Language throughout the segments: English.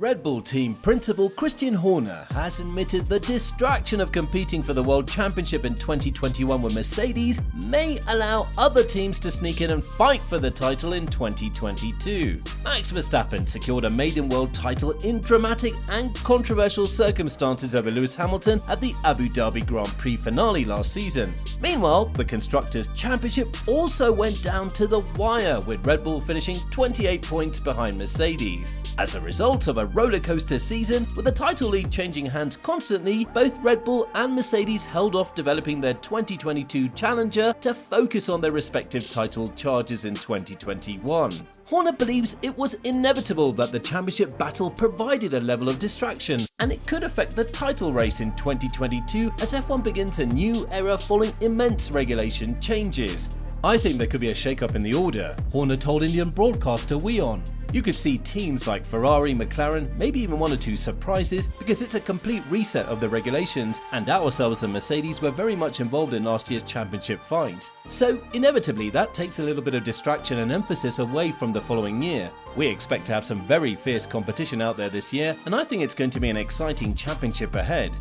Red Bull team principal Christian Horner has admitted the distraction of competing for the World Championship in 2021 with Mercedes may allow other teams to sneak in and fight for the title in 2022. Max Verstappen secured a maiden world title in dramatic and controversial circumstances over Lewis Hamilton at the Abu Dhabi Grand Prix finale last season. Meanwhile, the Constructors' Championship also went down to the wire, with Red Bull finishing 28 points behind Mercedes. As a result of a rollercoaster season, with the title lead changing hands constantly, both Red Bull and Mercedes held off developing their 2022 challenger to focus on their respective title charges in 2021. Horner believes it was inevitable that the championship battle provided a level of distraction, and it could affect the title race in 2022 as F1 begins a new era following immense regulation changes. I think there could be a shake-up in the order, Horner told Indian broadcaster WION. You could see teams like Ferrari, McLaren, maybe even one or two surprises, because it's a complete reset of the regulations, and ourselves and Mercedes were very much involved in last year's championship fight. So inevitably that takes a little bit of distraction and emphasis away from the following year. We expect to have some very fierce competition out there this year, and I think it's going to be an exciting championship ahead.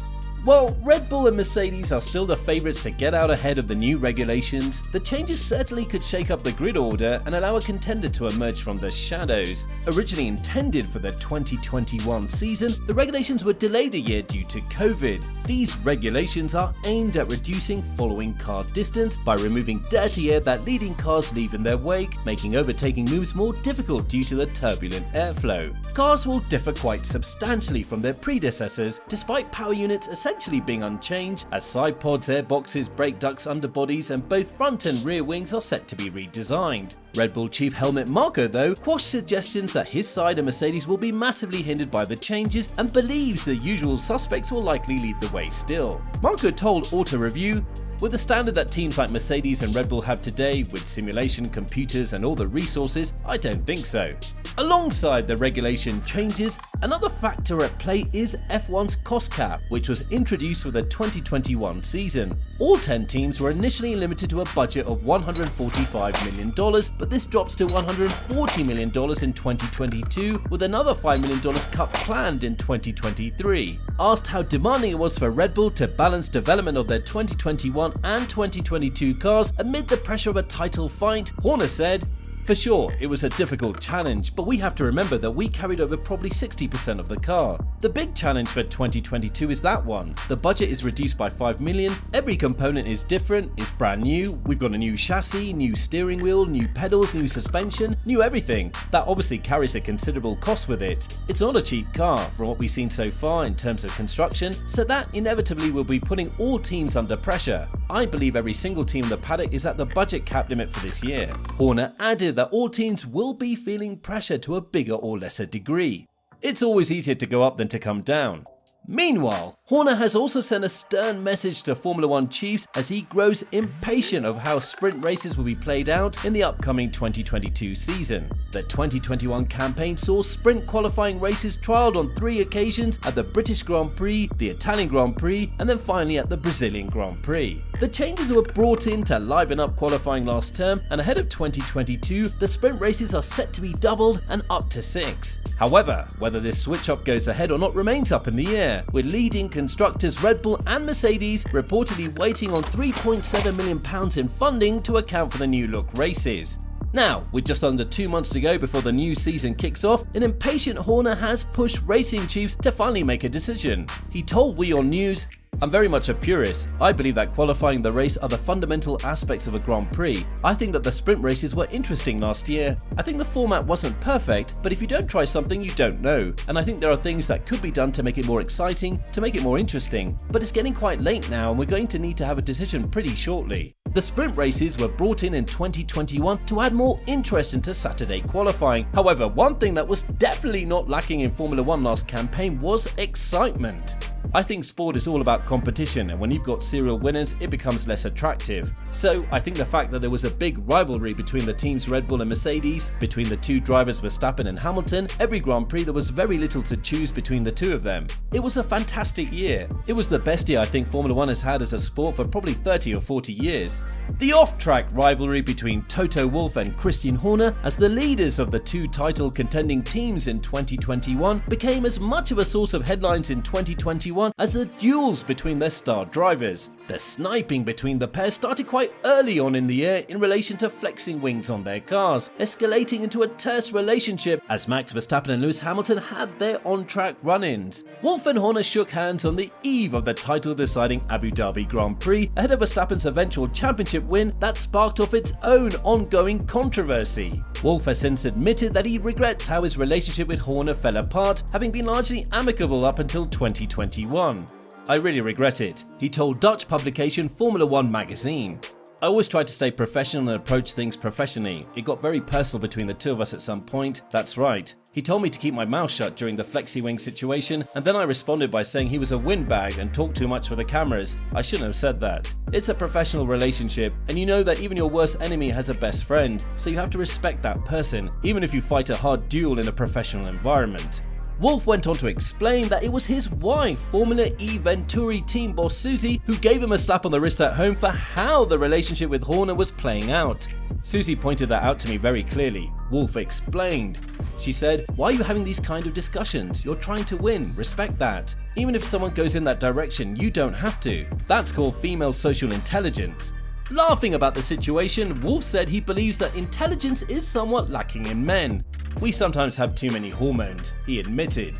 While Red Bull and Mercedes are still the favourites to get out ahead of the new regulations, the changes certainly could shake up the grid order and allow a contender to emerge from the shadows. Originally intended for the 2021 season, the regulations were delayed a year due to COVID. These regulations are aimed at reducing following car distance by removing dirty air that leading cars leave in their wake, making overtaking moves more difficult due to the turbulent airflow. Cars will differ quite substantially from their predecessors, despite power units essentially being unchanged, as side pods, airboxes, brake ducts, underbodies, and both front and rear wings are set to be redesigned. Red Bull chief Helmut Marko, though, quashed suggestions that his side and Mercedes will be massively hindered by the changes and believes the usual suspects will likely lead the way still. Marko told Auto Review, "With the standard that teams like Mercedes and Red Bull have today, with simulation, computers and all the resources, I don't think so." Alongside the regulation changes, another factor at play is F1's cost cap, which was introduced for the 2021 season. All 10 teams were initially limited to a budget of $145 million, but this drops to $140 million in 2022, with another $5 million cut planned in 2023. Asked how demanding it was for Red Bull to balance development of their 2021 and 2022 cars amid the pressure of a title fight, Horner said, "For sure, it was a difficult challenge, but we have to remember that we carried over probably 60% of the car. The big challenge for 2022 is that one. The budget is reduced by $5 million, every component is different, it's brand new, we've got a new chassis, new steering wheel, new pedals, new suspension, new everything. That obviously carries a considerable cost with it. It's not a cheap car from what we've seen so far in terms of construction, so that inevitably will be putting all teams under pressure. I believe every single team in the paddock is at the budget cap limit for this year." Horner added that all teams will be feeling pressure to a bigger or lesser degree. It's always easier to go up than to come down. Meanwhile, Horner has also sent a stern message to Formula One chiefs as he grows impatient of how sprint races will be played out in the upcoming 2022 season. The 2021 campaign saw sprint qualifying races trialled on 3 occasions at the British Grand Prix, the Italian Grand Prix, and then finally at the Brazilian Grand Prix. The changes were brought in to liven up qualifying last term, and ahead of 2022, the sprint races are set to be doubled and up to 6. However, whether this switch-up goes ahead or not remains up in the air, with leading constructors Red Bull and Mercedes reportedly waiting on £3.7 million in funding to account for the new look races. Now, with just under 2 months to go before the new season kicks off, an impatient Horner has pushed racing chiefs to finally make a decision. He told WION News, "I'm very much a purist. I believe that qualifying the race are the fundamental aspects of a Grand Prix. I think that the sprint races were interesting last year. I think the format wasn't perfect, but if you don't try something, you don't know. And I think there are things that could be done to make it more exciting, to make it more interesting. But it's getting quite late now and we're going to need to have a decision pretty shortly." The sprint races were brought in 2021 to add more interest into Saturday qualifying. However, one thing that was definitely not lacking in Formula One last campaign was excitement. I think sport is all about competition, and when you've got serial winners, it becomes less attractive. So I think the fact that there was a big rivalry between the teams Red Bull and Mercedes, between the two drivers Verstappen and Hamilton, every Grand Prix there was very little to choose between the two of them. It was a fantastic year. It was the best year I think Formula 1 has had as a sport for probably 30 or 40 years. The off-track rivalry between Toto Wolff and Christian Horner as the leaders of the two title contending teams in 2021 became as much of a source of headlines in 2021 as the duels between their star drivers. The sniping between the pair started quite early on in the year in relation to flexing wings on their cars, escalating into a terse relationship as Max Verstappen and Lewis Hamilton had their on-track run-ins. Wolff and Horner shook hands on the eve of the title-deciding Abu Dhabi Grand Prix ahead of Verstappen's eventual championship win that sparked off its own ongoing controversy. Wolff has since admitted that he regrets how his relationship with Horner fell apart, having been largely amicable up until 2021. "I really regret it," he told Dutch publication Formula 1 magazine. "I always tried to stay professional and approach things professionally. It got very personal between the two of us at some point, that's right. He told me to keep my mouth shut during the flexi wing situation, and then I responded by saying he was a windbag and talked too much for the cameras. I shouldn't have said that. It's a professional relationship, and you know that even your worst enemy has a best friend, so you have to respect that person, even if you fight a hard duel in a professional environment." Wolff went on to explain that it was his wife, Formula E Venturi team boss Susie, who gave him a slap on the wrist at home for how the relationship with Horner was playing out. "Susie pointed that out to me very clearly," Wolff explained. She said, "Why are you having these kind of discussions? You're trying to win, respect that. Even if someone goes in that direction, you don't have to. That's called female social intelligence." Laughing about the situation, Wolff said he believes that intelligence is somewhat lacking in men. "We sometimes have too many hormones," he admitted.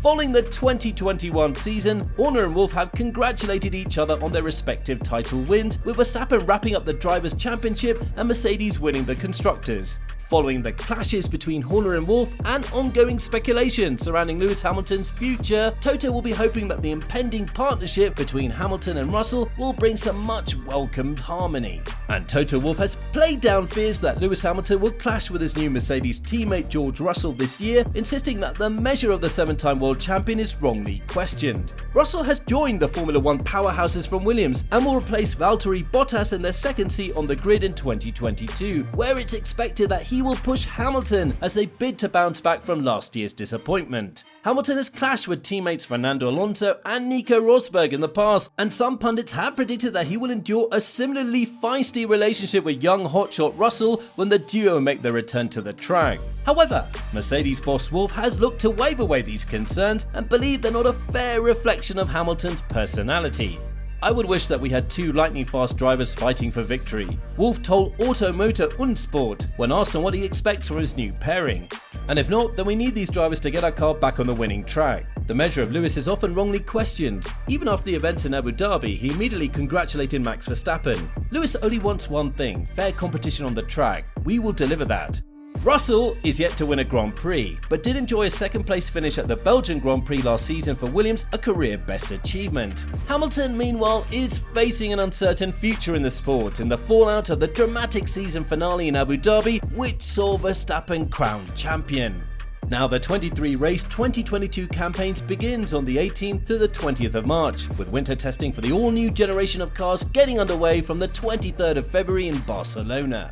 Following the 2021 season, Horner and Wolff have congratulated each other on their respective title wins, with Verstappen wrapping up the Drivers' Championship and Mercedes winning the Constructors. Following the clashes between Horner and Wolff and ongoing speculation surrounding Lewis Hamilton's future, Toto will be hoping that the impending partnership between Hamilton and Russell will bring some much welcomed harmony. And Toto Wolff has played down fears that Lewis Hamilton will clash with his new Mercedes teammate George Russell this year, insisting that the measure of the 7-time world champion is wrongly questioned. Russell has joined the Formula 1 powerhouses from Williams and will replace Valtteri Bottas in their second seat on the grid in 2022, where it's expected that he will push Hamilton as they bid to bounce back from last year's disappointment. Hamilton has clashed with teammates Fernando Alonso and Nico Rosberg in the past, and some pundits have predicted that he will endure a similarly feisty relationship with young hotshot Russell when the duo make their return to the track. However, Mercedes boss Wolff has looked to wave away these concerns and believe they're not a fair reflection of Hamilton's personality. "I would wish that we had two lightning-fast drivers fighting for victory," Wolff told Automotor und Sport when asked on what he expects from his new pairing. "And if not, then we need these drivers to get our car back on the winning track. The measure of Lewis is often wrongly questioned. Even after the events in Abu Dhabi, he immediately congratulated Max Verstappen. Lewis only wants one thing, fair competition on the track. We will deliver that." Russell is yet to win a Grand Prix, but did enjoy a second-place finish at the Belgian Grand Prix last season for Williams, a career-best achievement. Hamilton, meanwhile, is facing an uncertain future in the sport in the fallout of the dramatic season finale in Abu Dhabi, which saw Verstappen crowned champion. Now the 23-race 2022 campaigns begins on the 18th to the 20th of March, with winter testing for the all-new generation of cars getting underway from the 23rd of February in Barcelona.